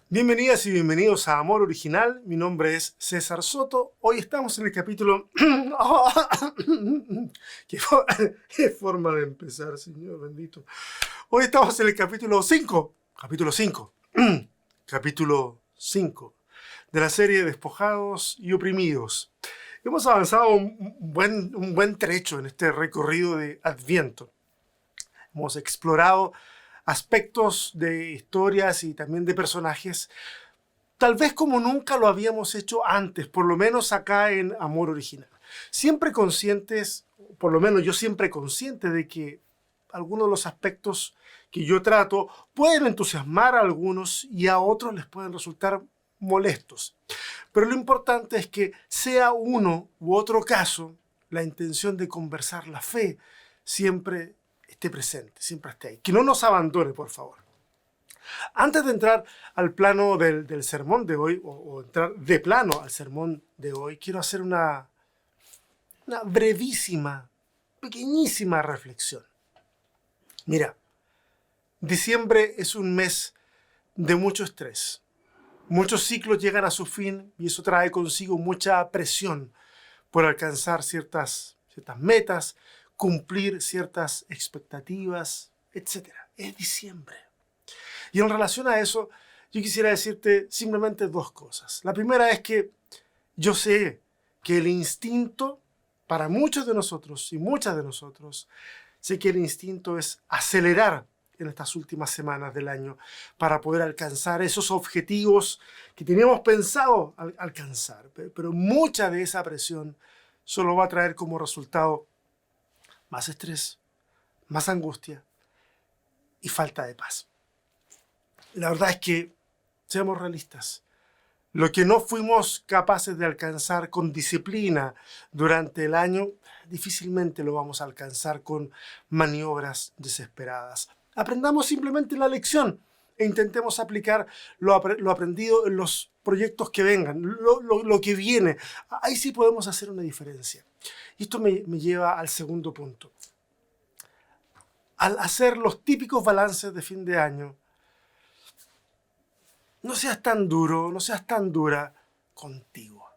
Bienvenidas y bienvenidos a Amor Original. Mi nombre es César Soto. Hoy estamos en el capítulo... ¿Qué forma de empezar, Señor bendito? Hoy estamos en el capítulo 5. Capítulo 5. Capítulo 5 de la serie Despojados y Oprimidos. Hemos avanzado un buen trecho en este recorrido de Adviento. Hemos explorado aspectos de historias y también de personajes, tal vez como nunca lo habíamos hecho antes, por lo menos acá en Amor Original. Siempre conscientes, por lo menos yo siempre consciente de que algunos de los aspectos que yo trato pueden entusiasmar a algunos y a otros les pueden resultar molestos. Pero lo importante es que sea uno u otro caso, la intención de conversar la fe siempre esté presente, siempre esté ahí. Que no nos abandone, por favor. Antes de entrar al plano del sermón de hoy, o entrar de plano al sermón de hoy, quiero hacer una brevísima, pequeñísima reflexión. Mira, diciembre es un mes de mucho estrés. Muchos ciclos llegan a su fin y eso trae consigo mucha presión por alcanzar ciertas metas, cumplir ciertas expectativas, etc. Es diciembre. Y en relación a eso, yo quisiera decirte simplemente dos cosas. La primera es que yo sé que el instinto, para muchos de nosotros y muchas de nosotros, sé que el instinto es acelerar en estas últimas semanas del año para poder alcanzar esos objetivos que teníamos pensado alcanzar. Pero mucha de esa presión solo va a traer como resultado más estrés, más angustia y falta de paz. La verdad es que, seamos realistas, lo que no fuimos capaces de alcanzar con disciplina durante el año, difícilmente lo vamos a alcanzar con maniobras desesperadas. Aprendamos simplemente la lección e intentemos aplicar lo aprendido en los proyectos que vengan, lo que viene. Ahí sí podemos hacer una diferencia. Y esto me lleva al segundo punto. Al hacer los típicos balances de fin de año, no seas tan duro, no seas tan dura contigo.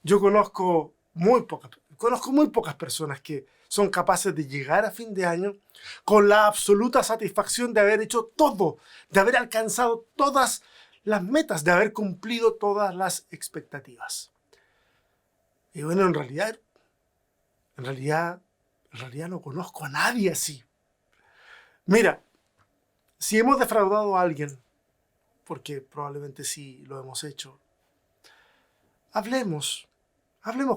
Yo conozco muy pocas personas que son capaces de llegar a fin de año con la absoluta satisfacción de haber hecho todo, de haber alcanzado todas las metas, de haber cumplido todas las expectativas. Y bueno, en realidad no conozco a nadie así. Mira, si hemos defraudado a alguien, porque probablemente sí lo hemos hecho, hablemos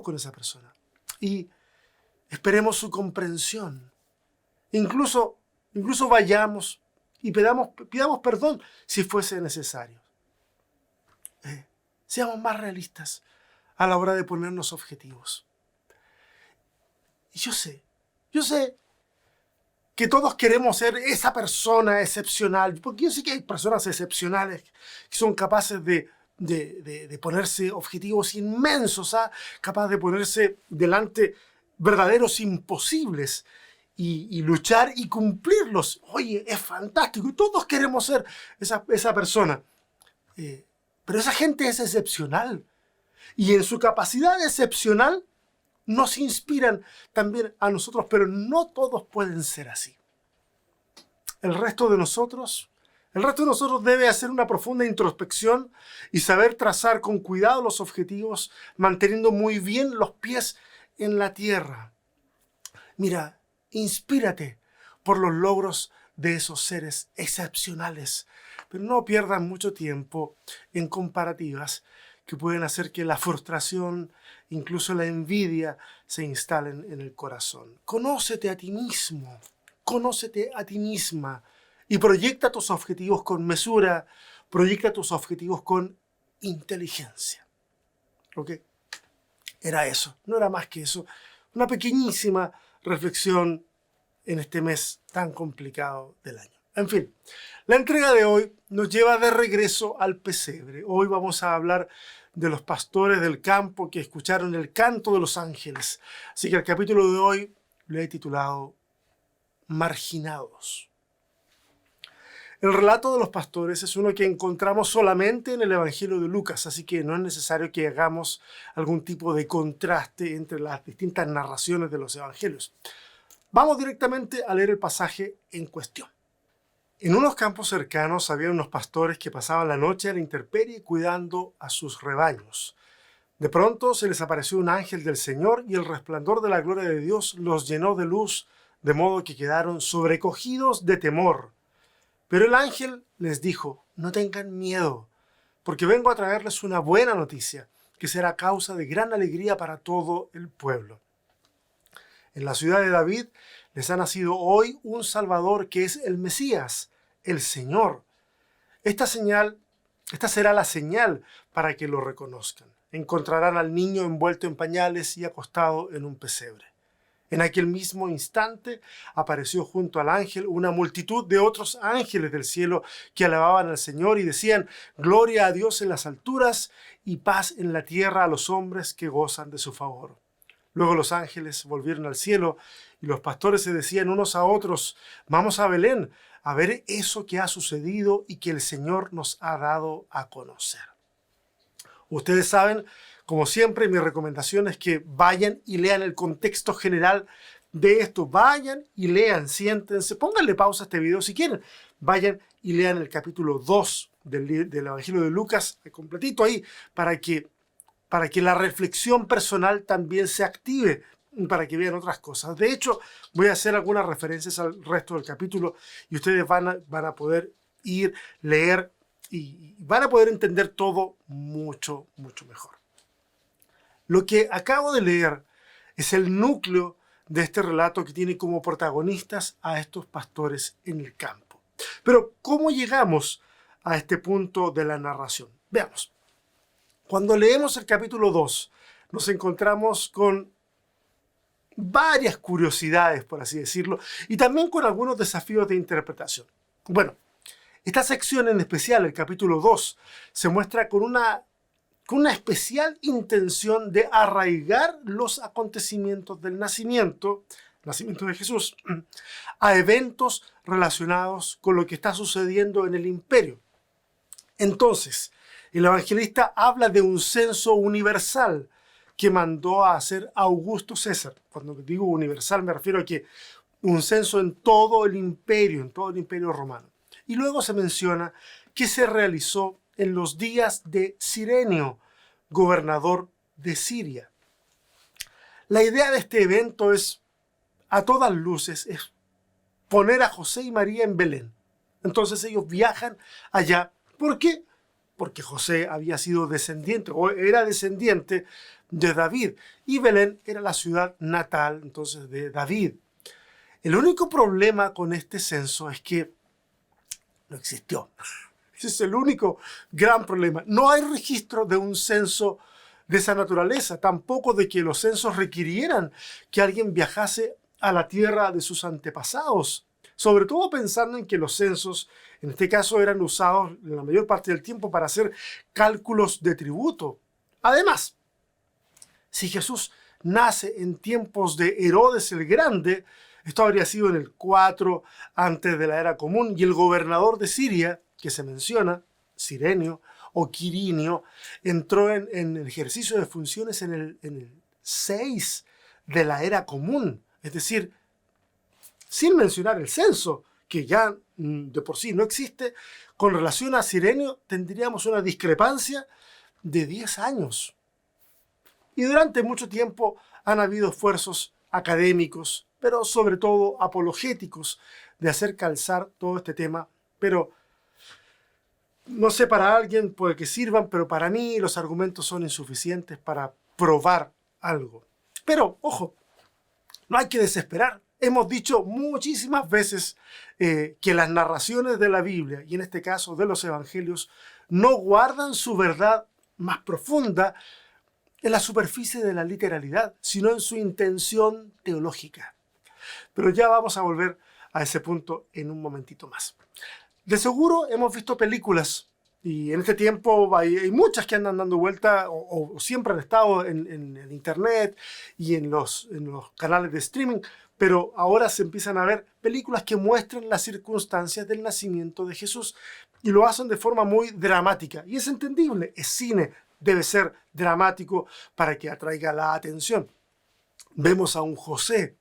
con esa persona y esperemos su comprensión. Incluso vayamos y pidamos perdón si fuese necesario. Seamos más realistas a la hora de ponernos objetivos. Y yo sé que todos queremos ser esa persona excepcional, porque yo sé que hay personas excepcionales que son capaces de ponerse objetivos inmensos, capaz de ponerse delante verdaderos imposibles y luchar y cumplirlos. Oye, es fantástico y todos queremos ser esa persona. Pero esa gente es excepcional y en su capacidad excepcional nos inspiran también a nosotros, pero no todos pueden ser así. El resto de nosotros debe hacer una profunda introspección y saber trazar con cuidado los objetivos, manteniendo muy bien los pies en la tierra. Mira, inspírate por los logros de esos seres excepcionales, pero no pierdan mucho tiempo en comparativas que pueden hacer que la frustración, incluso la envidia, se instalen en el corazón. Conócete a ti mismo, conócete a ti misma y proyecta tus objetivos con mesura, proyecta tus objetivos con inteligencia. ¿Ok? Era eso, no era más que eso. Una pequeñísima reflexión en este mes tan complicado del año. En fin, la entrega de hoy nos lleva de regreso al pesebre. Hoy vamos a hablar de los pastores del campo que escucharon el canto de los ángeles. Así que el capítulo de hoy lo he titulado Marginados. El relato de los pastores es uno que encontramos solamente en el Evangelio de Lucas, así que no es necesario que hagamos algún tipo de contraste entre las distintas narraciones de los evangelios. Vamos directamente a leer el pasaje en cuestión. En unos campos cercanos había unos pastores que pasaban la noche a la intemperie cuidando a sus rebaños. De pronto se les apareció un ángel del Señor y el resplandor de la gloria de Dios los llenó de luz, de modo que quedaron sobrecogidos de temor. Pero el ángel les dijo: no tengan miedo, porque vengo a traerles una buena noticia, que será causa de gran alegría para todo el pueblo. En la ciudad de David les ha nacido hoy un Salvador que es el Mesías, el Señor. Esta será la señal para que lo reconozcan. Encontrarán al niño envuelto en pañales y acostado en un pesebre. En aquel mismo instante apareció junto al ángel una multitud de otros ángeles del cielo que alababan al Señor y decían: gloria a Dios en las alturas y paz en la tierra a los hombres que gozan de su favor. Luego los ángeles volvieron al cielo y los pastores se decían unos a otros: vamos a Belén a ver eso que ha sucedido y que el Señor nos ha dado a conocer. Ustedes saben, como siempre, mi recomendación es que vayan y lean el contexto general de esto. Vayan y lean, siéntense, pónganle pausa a este video si quieren. Vayan y lean el capítulo 2 del Evangelio de Lucas, completito ahí, para que la reflexión personal también se active, para que vean otras cosas. De hecho, voy a hacer algunas referencias al resto del capítulo y ustedes van a poder ir, leer y van a poder entender todo mucho, mucho mejor. Lo que acabo de leer es el núcleo de este relato que tiene como protagonistas a estos pastores en el campo. Pero, ¿cómo llegamos a este punto de la narración? Veamos. Cuando leemos el capítulo 2, nos encontramos con varias curiosidades, por así decirlo, y también con algunos desafíos de interpretación. Bueno, esta sección en especial, el capítulo 2, se muestra con una especial intención de arraigar los acontecimientos del nacimiento de Jesús, a eventos relacionados con lo que está sucediendo en el imperio. Entonces, el evangelista habla de un censo universal que mandó a hacer Augusto César. Cuando digo universal me refiero a que un censo en todo el imperio romano. Y luego se menciona que se realizó en los días de Cirenio, gobernador de Siria. La idea de este evento es, a todas luces, es poner a José y María en Belén. Entonces ellos viajan allá. ¿Por qué? Porque José había sido descendiente, o era descendiente de David, y Belén era la ciudad natal entonces de David. El único problema con este censo es que no existió. Ese es el único gran problema. No hay registro de un censo de esa naturaleza, tampoco de que los censos requirieran que alguien viajase a la tierra de sus antepasados, sobre todo pensando en que los censos, en este caso, eran usados la mayor parte del tiempo para hacer cálculos de tributo. Además, si Jesús nace en tiempos de Herodes el Grande, esto habría sido en el 4 antes de la era común, y el gobernador de Siria, que se menciona, Cirenio o Quirinio, entró en el ejercicio de funciones en el 6 de la era común, es decir, sin mencionar el censo, que ya de por sí no existe. Con relación a Cirenio tendríamos una discrepancia de 10 años. Y durante mucho tiempo han habido esfuerzos académicos, pero sobre todo apologéticos, de hacer calzar todo este tema. Pero no sé, para alguien puede que sirvan, pero para mí los argumentos son insuficientes para probar algo. Pero, ojo, no hay que desesperar. Hemos dicho muchísimas veces que las narraciones de la Biblia, y en este caso de los evangelios, no guardan su verdad más profunda en la superficie de la literalidad, sino en su intención teológica. Pero ya vamos a volver a ese punto en un momentito más. De seguro hemos visto películas, y en este tiempo hay muchas que andan dando vuelta o siempre han estado en internet y en los canales de streaming, pero ahora se empiezan a ver películas que muestran las circunstancias del nacimiento de Jesús y lo hacen de forma muy dramática. Y es entendible, es cine, debe ser dramático para que atraiga la atención. Vemos a un José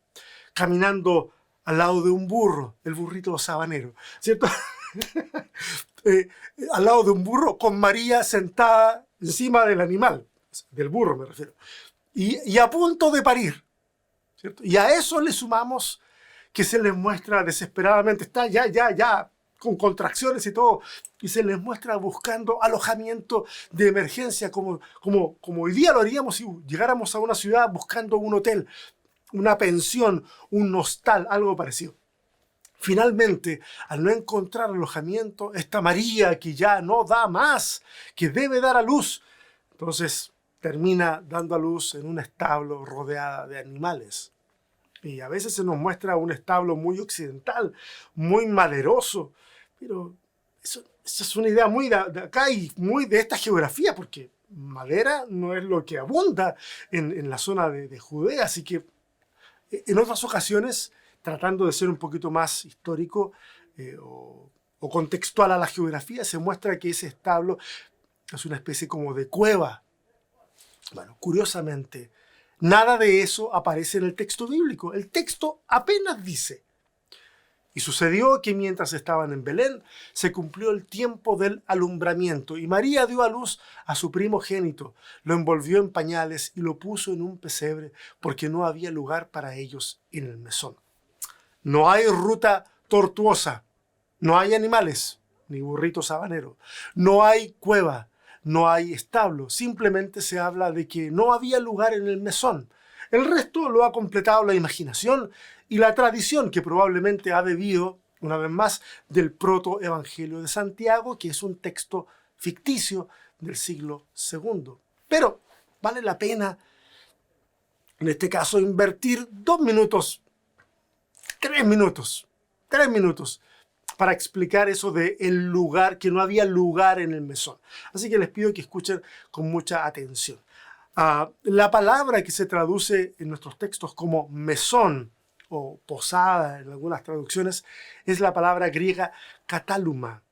caminando al lado de un burro, el burrito sabanero, ¿cierto? Al lado de un burro con María sentada encima del animal, del burro me refiero, y a punto de parir, ¿cierto? Y a eso le sumamos que se les muestra desesperadamente, está ya, con contracciones y todo, y se les muestra buscando alojamiento de emergencia, como hoy día lo haríamos si llegáramos a una ciudad buscando un hotel, una pensión, un hostal, algo parecido. Finalmente, al no encontrar alojamiento, esta María que ya no da más, que debe dar a luz, entonces termina dando a luz en un establo rodeada de animales. Y a veces se nos muestra un establo muy occidental, muy maderoso, pero eso es una idea muy de acá y muy de esta geografía, porque madera no es lo que abunda en la zona de Judea, así que en otras ocasiones, tratando de ser un poquito más histórico o contextual a la geografía, se muestra que ese establo es una especie como de cueva. Bueno, curiosamente, nada de eso aparece en el texto bíblico. El texto apenas dice: y sucedió que mientras estaban en Belén, se cumplió el tiempo del alumbramiento, y María dio a luz a su primogénito, lo envolvió en pañales y lo puso en un pesebre, porque no había lugar para ellos en el mesón. No hay ruta tortuosa, no hay animales, ni burrito sabanero, no hay cueva, no hay establo, simplemente se habla de que no había lugar en el mesón. El resto lo ha completado la imaginación y la tradición, que probablemente ha bebido, una vez más, del protoevangelio de Santiago, que es un texto ficticio del siglo II. Pero vale la pena, en este caso, invertir 2 minutos, 3 minutos, para explicar eso de el lugar, que no había lugar en el mesón. Así que les pido que escuchen con mucha atención. La palabra que se traduce en nuestros textos como mesón o posada en algunas traducciones es la palabra griega katáluma,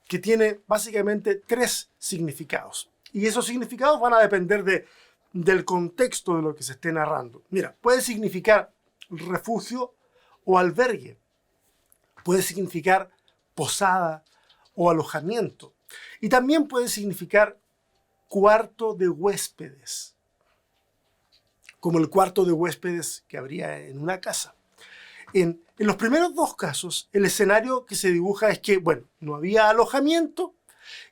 que tiene básicamente 3 significados. Y esos significados van a depender del contexto de lo que se esté narrando. Mira, puede significar refugio o albergue, puede significar posada o alojamiento, y también puede significar cuarto de huéspedes, como el cuarto de huéspedes que habría en una casa. En los primeros 2 casos, el escenario que se dibuja es que, bueno, no había alojamiento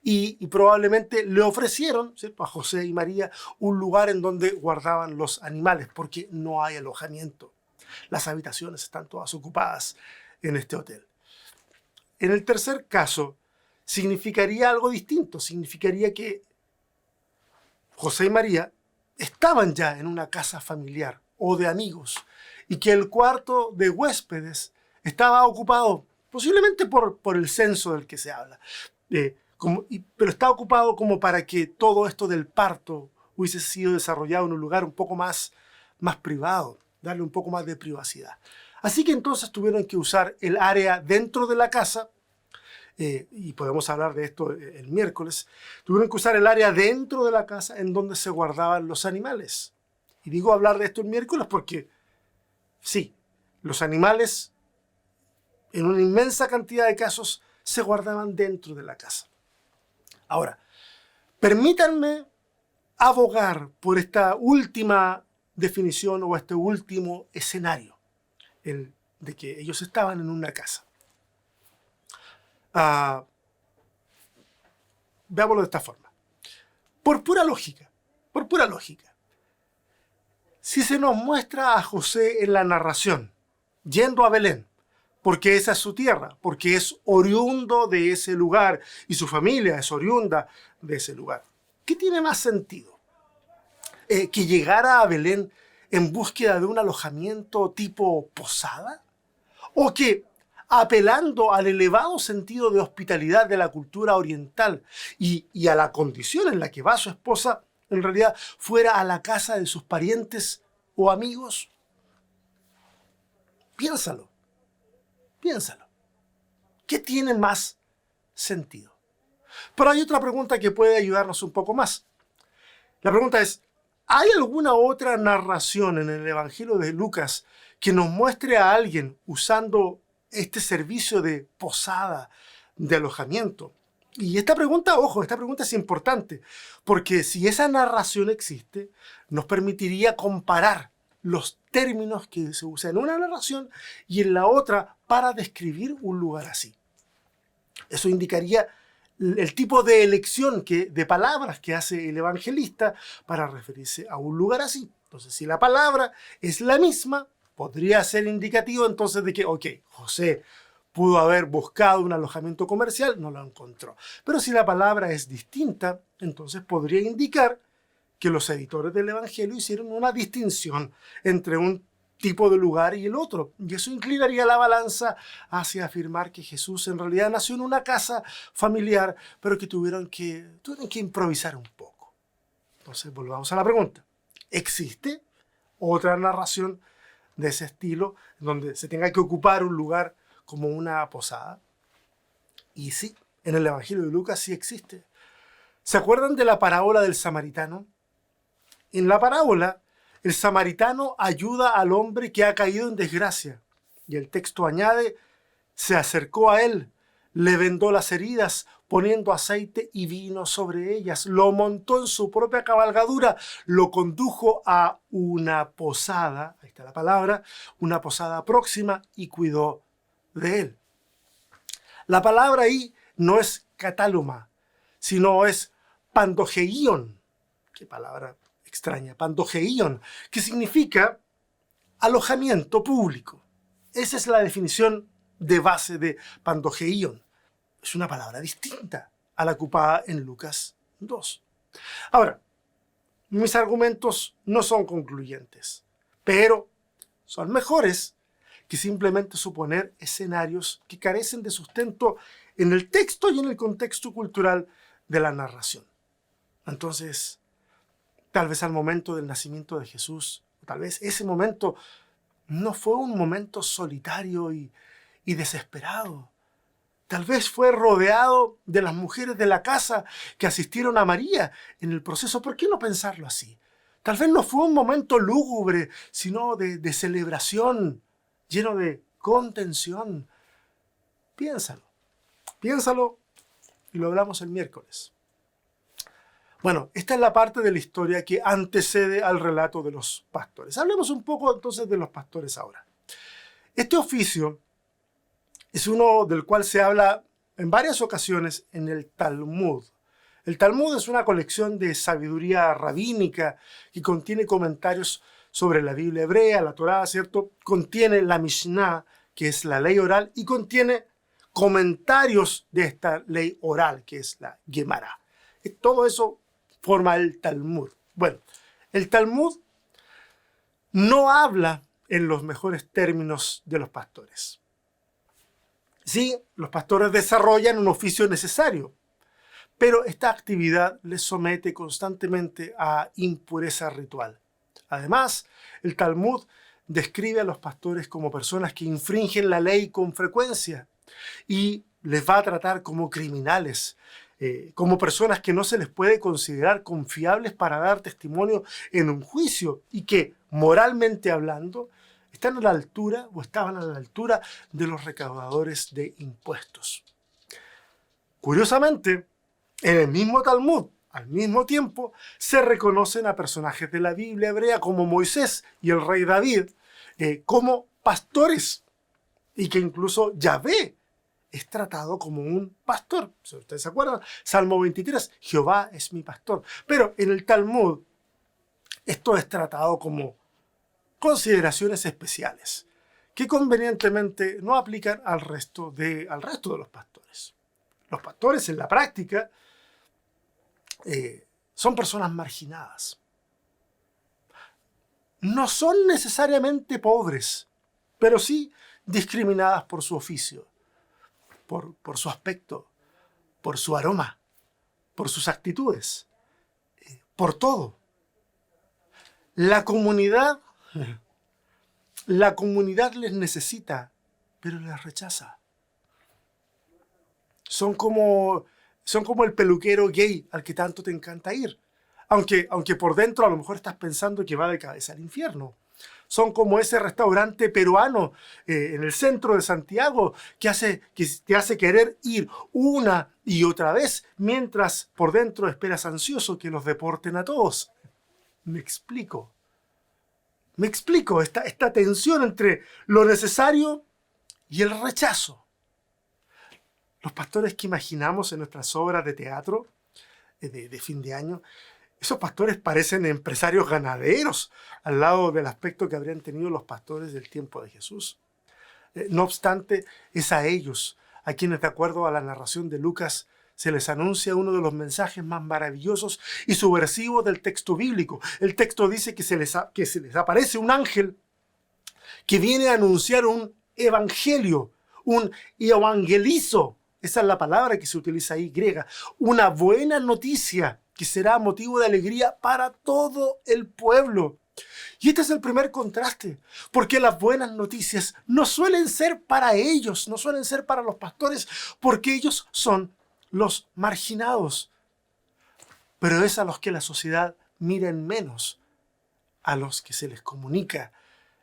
y probablemente le ofrecieron, ¿cierto?, a José y María un lugar en donde guardaban los animales, porque no hay alojamiento. Las habitaciones están todas ocupadas en este hotel. En el tercer caso, significaría algo distinto. Significaría que José y María estaban ya en una casa familiar o de amigos y que el cuarto de huéspedes estaba ocupado posiblemente por el censo del que se habla, pero está ocupado como para que todo esto del parto hubiese sido desarrollado en un lugar un poco más privado, darle un poco más de privacidad. Así que entonces tuvieron que usar el área dentro de la casa, y podemos hablar de esto el miércoles. Tuvieron que usar el área dentro de la casa en donde se guardaban los animales. Y digo hablar de esto el miércoles porque, sí, los animales, en una inmensa cantidad de casos, se guardaban dentro de la casa. Ahora, permítanme abogar por esta última definición o este último escenario, el de que ellos estaban en una casa. Veámoslo de esta forma. Por pura lógica, si se nos muestra a José en la narración yendo a Belén, porque esa es su tierra, porque es oriundo de ese lugar y su familia es oriunda de ese lugar, ¿qué tiene más sentido? ¿Que llegara a Belén en búsqueda de un alojamiento tipo posada? ¿O que, apelando al elevado sentido de hospitalidad de la cultura oriental y a la condición en la que va su esposa, en realidad fuera a la casa de sus parientes o amigos? Piénsalo, piénsalo. ¿Qué tiene más sentido? Pero hay otra pregunta que puede ayudarnos un poco más. La pregunta es, ¿hay alguna otra narración en el Evangelio de Lucas que nos muestre a alguien usando este servicio de posada, de alojamiento? Y esta pregunta, ojo, esta pregunta es importante, porque si esa narración existe, nos permitiría comparar los términos que se usan en una narración y en la otra para describir un lugar así. Eso indicaría el tipo de elección de palabras que hace el evangelista para referirse a un lugar así. Entonces, si la palabra es la misma, podría ser indicativo entonces de que, ok, José pudo haber buscado un alojamiento comercial, no lo encontró. Pero si la palabra es distinta, entonces podría indicar que los editores del Evangelio hicieron una distinción entre un tipo de lugar y el otro. Y eso inclinaría la balanza hacia afirmar que Jesús en realidad nació en una casa familiar, pero que tuvieron que improvisar un poco. Entonces, volvamos a la pregunta. ¿Existe otra narración de ese estilo donde se tenga que ocupar un lugar como una posada? Y sí, en el Evangelio de Lucas sí existe. ¿Se acuerdan de la parábola del samaritano? En la parábola, el samaritano ayuda al hombre que ha caído en desgracia. Y el texto añade, se acercó a él, le vendó las heridas, poniendo aceite y vino sobre ellas, lo montó en su propia cabalgadura, lo condujo a una posada, ahí está la palabra, una posada próxima y cuidó de él. La palabra ahí no es catáluma, sino es pandogeion. Qué palabra extraña, pandogeion, que significa alojamiento público. Esa es la definición de base de pandogeion. Es una palabra distinta a la ocupada en Lucas 2. Ahora, mis argumentos no son concluyentes, pero son mejores que simplemente suponer escenarios que carecen de sustento en el texto y en el contexto cultural de la narración. Entonces, tal vez al momento del nacimiento de Jesús, tal vez ese momento no fue un momento solitario y desesperado. Tal vez fue rodeado de las mujeres de la casa que asistieron a María en el proceso. ¿Por qué no pensarlo así? Tal vez no fue un momento lúgubre, sino de celebración, lleno de contención. Piénsalo y lo hablamos el miércoles. Bueno, esta es la parte de la historia que antecede al relato de los pastores. Hablemos un poco entonces de los pastores ahora. Este oficio es uno del cual se habla en varias ocasiones en el Talmud. El Talmud es una colección de sabiduría rabínica que contiene comentarios sobre la Biblia hebrea, la Torá, ¿cierto? Contiene la Mishnah, que es la ley oral, y contiene comentarios de esta ley oral, que es la Gemara. Todo eso forma el Talmud. Bueno, el Talmud no habla en los mejores términos de los pastores. Sí, los pastores desarrollan un oficio necesario, pero esta actividad les somete constantemente a impureza ritual. Además, el Talmud describe a los pastores como personas que infringen la ley con frecuencia y les va a tratar como criminales, como personas que no se les puede considerar confiables para dar testimonio en un juicio y que, moralmente hablando, están a la altura o estaban a la altura de los recaudadores de impuestos. Curiosamente, en el mismo Talmud, al mismo tiempo, se reconocen a personajes de la Biblia hebrea como Moisés y el rey David como pastores y que incluso Yahvé es tratado como un pastor. Si ustedes se acuerdan, Salmo 23, Jehová es mi pastor. Pero en el Talmud esto es tratado como consideraciones especiales que convenientemente no aplican al resto de los pastores. Los pastores en la práctica son personas marginadas. No son necesariamente pobres, pero sí discriminadas por su oficio, por su aspecto, por su aroma, por sus actitudes, por todo. La comunidad La comunidad les necesita, pero les rechaza. Son como el peluquero gay al que tanto te encanta ir. Aunque por dentro a lo mejor estás pensando que va de cabeza al infierno. Son como ese restaurante peruano en el centro de Santiago que te hace querer ir una y otra vez mientras por dentro esperas ansioso que los deporten a todos. Me explico. Esta tensión entre lo necesario y el rechazo. Los pastores que imaginamos en nuestras obras de teatro de fin de año, esos pastores parecen empresarios ganaderos al lado del aspecto que habrían tenido los pastores del tiempo de Jesús. No obstante, es a ellos a quienes, de acuerdo a la narración de Lucas, se les anuncia uno de los mensajes más maravillosos y subversivos del texto bíblico. El texto dice que se les aparece un ángel que viene a anunciar un evangelio, un evangelizo. Esa es la palabra que se utiliza ahí, griega. Una buena noticia que será motivo de alegría para todo el pueblo. Y este es el primer contraste, porque las buenas noticias no suelen ser para ellos, no suelen ser para los pastores, porque ellos son los marginados. Pero es a los que la sociedad mira en menos, a los que se les comunica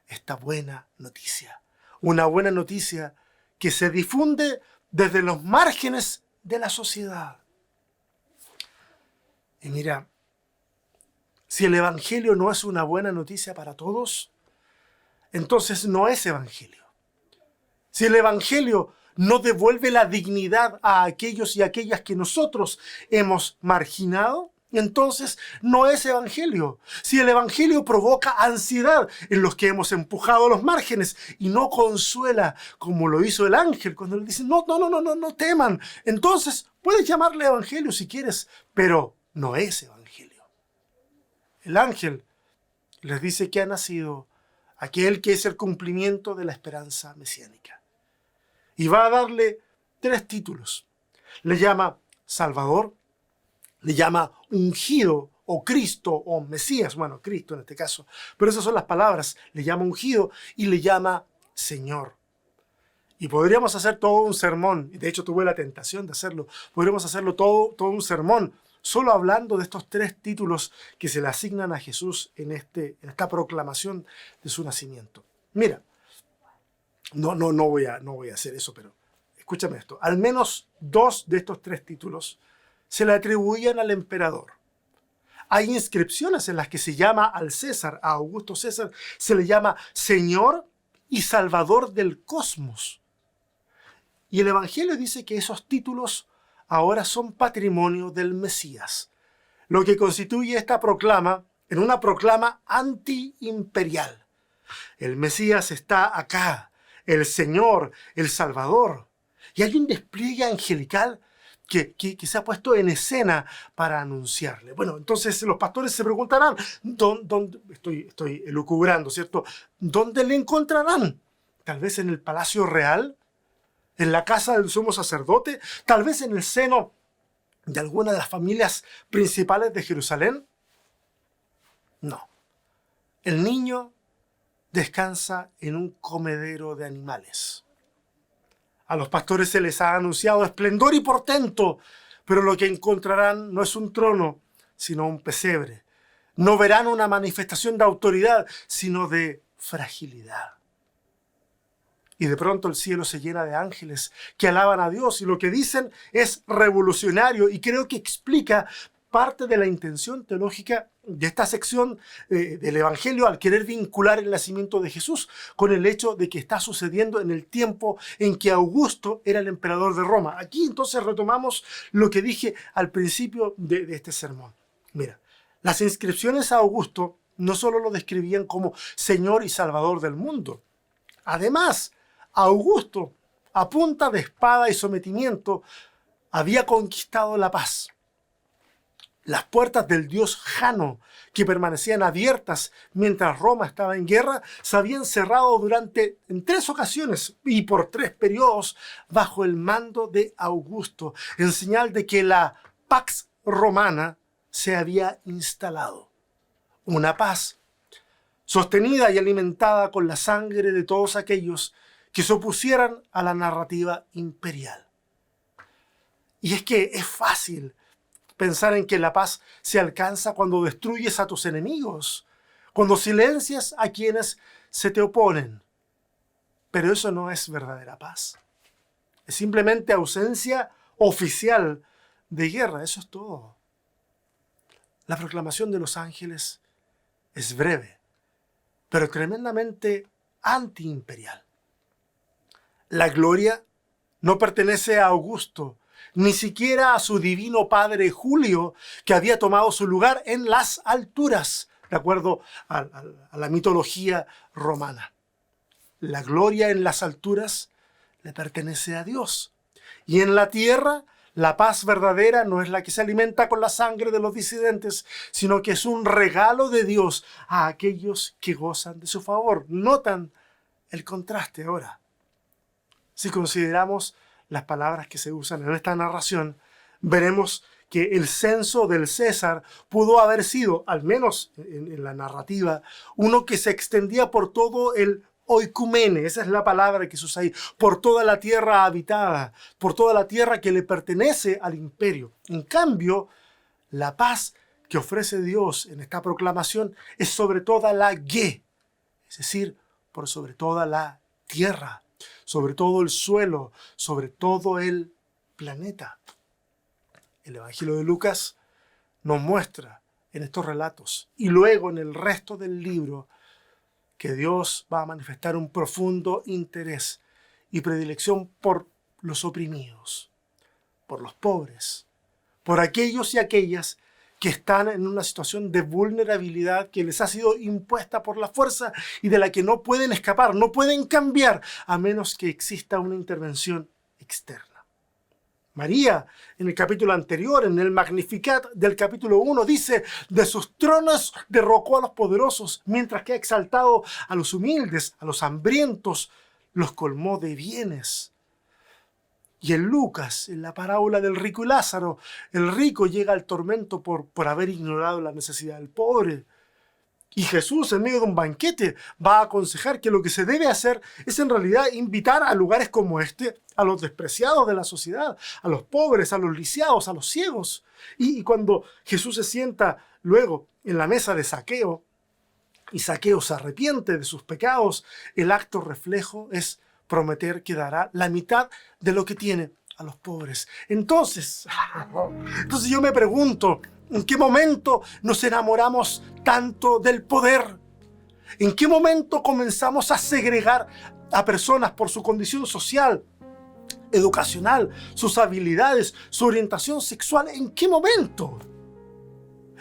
esta buena noticia. Una buena noticia que se difunde desde los márgenes de la sociedad. Y mira, si el evangelio no es una buena noticia para todos, entonces no es evangelio. Si el evangelio no devuelve la dignidad a aquellos y aquellas que nosotros hemos marginado, entonces no es evangelio. Si el evangelio provoca ansiedad en los que hemos empujado a los márgenes y no consuela como lo hizo el ángel cuando le dice no teman, entonces puedes llamarle evangelio si quieres, pero no es evangelio. El ángel les dice que ha nacido aquel que es el cumplimiento de la esperanza mesiánica. Y va a darle 3 títulos. Le llama Salvador, le llama ungido o Cristo o Mesías, bueno, Cristo en este caso, pero esas son las palabras, le llama ungido y le llama Señor. Y podríamos hacer todo un sermón, y de hecho tuve la tentación de hacerlo, podríamos hacerlo todo un sermón, solo hablando de estos 3 títulos que se le asignan a Jesús en esta proclamación de su nacimiento. Mira, no voy a hacer eso, pero escúchame esto. Al menos 2 de estos 3 títulos se le atribuían al emperador. Hay inscripciones en las que se llama al César, a Augusto César, se le llama Señor y Salvador del cosmos. Y el Evangelio dice que esos títulos ahora son patrimonio del Mesías, lo que constituye esta proclama en una proclama antiimperial. El Mesías está acá, el Señor, el Salvador. Y hay un despliegue angelical que se ha puesto en escena para anunciarle. Bueno, entonces los pastores se preguntarán, ¿dónde estoy elucubrando, ¿cierto? ¿Dónde le encontrarán? Tal vez en el palacio real, en la casa del sumo sacerdote, tal vez en el seno de alguna de las familias principales de Jerusalén. No. El niño descansa en un comedero de animales. A los pastores se les ha anunciado esplendor y portento, pero lo que encontrarán no es un trono, sino un pesebre. No verán una manifestación de autoridad, sino de fragilidad. Y de pronto el cielo se llena de ángeles que alaban a Dios y lo que dicen es revolucionario y creo que explica parte de la intención teológica de esta sección del Evangelio al querer vincular el nacimiento de Jesús con el hecho de que está sucediendo en el tiempo en que Augusto era el emperador de Roma. Aquí entonces retomamos lo que dije al principio de este sermón. Mira, las inscripciones a Augusto no solo lo describían como Señor y Salvador del mundo. Además, Augusto, a punta de espada y sometimiento, había conquistado la paz. Las puertas del dios Jano, que permanecían abiertas mientras Roma estaba en guerra, se habían cerrado en 3 ocasiones y por 3 periodos bajo el mando de Augusto, en señal de que la Pax Romana se había instalado. Una paz sostenida y alimentada con la sangre de todos aquellos que se opusieran a la narrativa imperial. Y es que es fácil pensar en que la paz se alcanza cuando destruyes a tus enemigos, cuando silencias a quienes se te oponen. Pero eso no es verdadera paz. Es simplemente ausencia oficial de guerra, eso es todo. La proclamación de los ángeles es breve, pero tremendamente antiimperial. La gloria no pertenece a Augusto, ni siquiera a su divino padre Julio, que había tomado su lugar en las alturas, de acuerdo a la mitología romana. La gloria en las alturas le pertenece a Dios. Y en la tierra, la paz verdadera no es la que se alimenta con la sangre de los disidentes, sino que es un regalo de Dios a aquellos que gozan de su favor. Notan el contraste ahora. Si consideramos las palabras que se usan en esta narración, veremos que el censo del César pudo haber sido, al menos en la narrativa, uno que se extendía por todo el oikumene, esa es la palabra que se usa ahí, por toda la tierra habitada, por toda la tierra que le pertenece al imperio. En cambio, la paz que ofrece Dios en esta proclamación es sobre toda la ge, es decir, por sobre toda la tierra, sobre todo el suelo, sobre todo el planeta. El Evangelio de Lucas nos muestra en estos relatos y luego en el resto del libro que Dios va a manifestar un profundo interés y predilección por los oprimidos, por los pobres, por aquellos y aquellas que están en una situación de vulnerabilidad que les ha sido impuesta por la fuerza y de la que no pueden escapar, no pueden cambiar a menos que exista una intervención externa. María, en el capítulo anterior, en el Magnificat del capítulo 1, dice: de sus tronos derrocó a los poderosos, mientras que ha exaltado a los humildes, a los hambrientos, los colmó de bienes. Y en Lucas, en la parábola del rico y Lázaro, el rico llega al tormento por haber ignorado la necesidad del pobre. Y Jesús, en medio de un banquete, va a aconsejar que lo que se debe hacer es en realidad invitar a lugares como este a los despreciados de la sociedad, a los pobres, a los lisiados, a los ciegos. Y cuando Jesús se sienta luego en la mesa de Zaqueo, y Zaqueo se arrepiente de sus pecados, el acto reflejo es prometer que dará la mitad de lo que tiene a los pobres. Entonces yo me pregunto, ¿en qué momento nos enamoramos tanto del poder? ¿En qué momento comenzamos a segregar a personas por su condición social, educacional, sus habilidades, su orientación sexual? ¿En qué momento?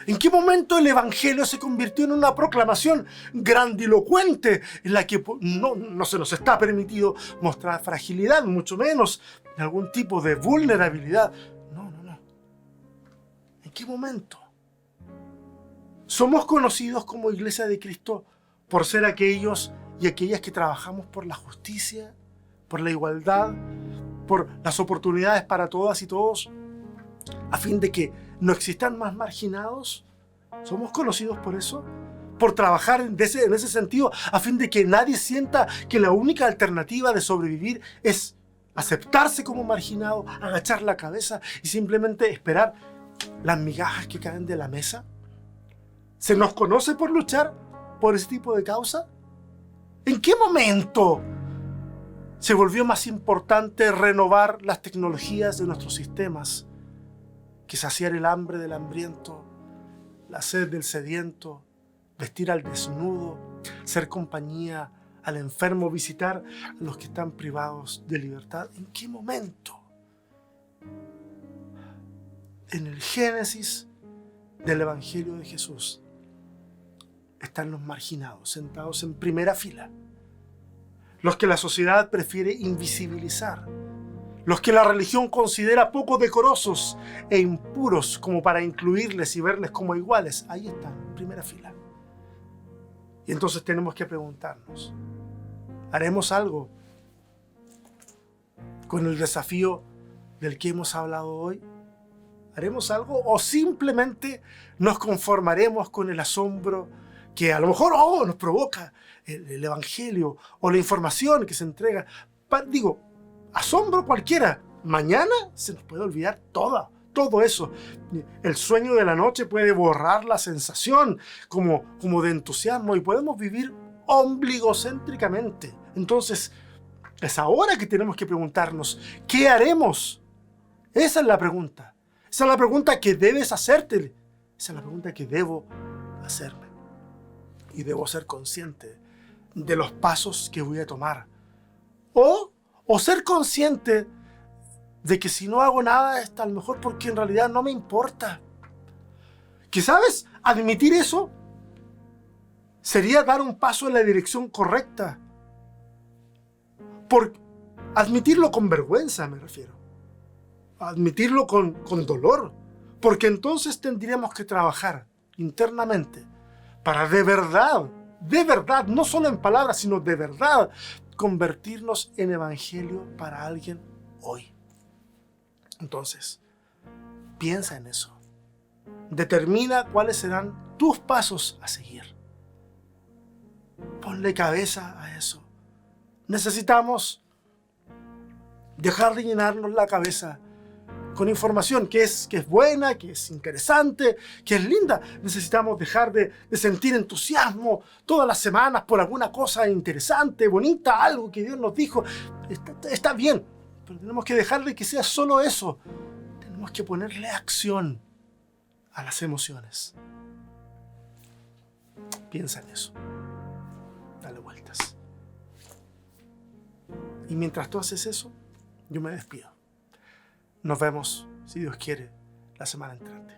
¿En qué momento el Evangelio se convirtió en una proclamación grandilocuente en la que no se nos está permitido mostrar fragilidad, mucho menos algún tipo de vulnerabilidad? No. ¿En qué momento? Somos conocidos como Iglesia de Cristo por ser aquellos y aquellas que trabajamos por la justicia, por la igualdad, por las oportunidades para todas y todos, a fin de que no existan más marginados. ¿Somos conocidos por eso? Por trabajar en ese sentido, a fin de que nadie sienta que la única alternativa de sobrevivir es aceptarse como marginado, agachar la cabeza y simplemente esperar las migajas que caen de la mesa. ¿Se nos conoce por luchar por ese tipo de causa? ¿En qué momento se volvió más importante renovar las tecnologías de nuestros sistemas que saciar el hambre del hambriento, la sed del sediento, vestir al desnudo, ser compañía al enfermo, visitar a los que están privados de libertad? ¿En qué momento? En el génesis del Evangelio de Jesús están los marginados, sentados en primera fila, los que la sociedad prefiere invisibilizar, los que la religión considera poco decorosos e impuros como para incluirles y verles como iguales. Ahí están, en primera fila. Y entonces tenemos que preguntarnos, ¿haremos algo con el desafío del que hemos hablado hoy? ¿Haremos algo o simplemente nos conformaremos con el asombro que a lo mejor nos provoca el Evangelio o la información que se entrega. Digo, asombro cualquiera. Mañana se nos puede olvidar todo eso. El sueño de la noche puede borrar la sensación como de entusiasmo y podemos vivir ombligocéntricamente. Entonces, es ahora que tenemos que preguntarnos, ¿qué haremos? Esa es la pregunta. Esa es la pregunta que debes hacerte. Esa es la pregunta que debo hacerme. Y debo ser consciente de los pasos que voy a tomar. O ser consciente de que si no hago nada es a lo mejor porque en realidad no me importa. Que, ¿sabes? Admitir eso sería dar un paso en la dirección correcta. Por admitirlo con vergüenza, me refiero. Admitirlo con dolor. Porque entonces tendríamos que trabajar internamente para de verdad, no solo en palabras, sino de verdad, convertirnos en evangelio para alguien hoy. Entonces, piensa en eso. Determina cuáles serán tus pasos a seguir. Ponle cabeza a eso. Necesitamos dejar de llenarnos la cabeza con información que es buena, que es interesante, que es linda. Necesitamos dejar de sentir entusiasmo todas las semanas por alguna cosa interesante, bonita, algo que Dios nos dijo. Está bien, pero tenemos que dejar de que sea solo eso. Tenemos que ponerle acción a las emociones. Piensa en eso. Dale vueltas. Y mientras tú haces eso, yo me despido. Nos vemos, si Dios quiere, la semana entrante.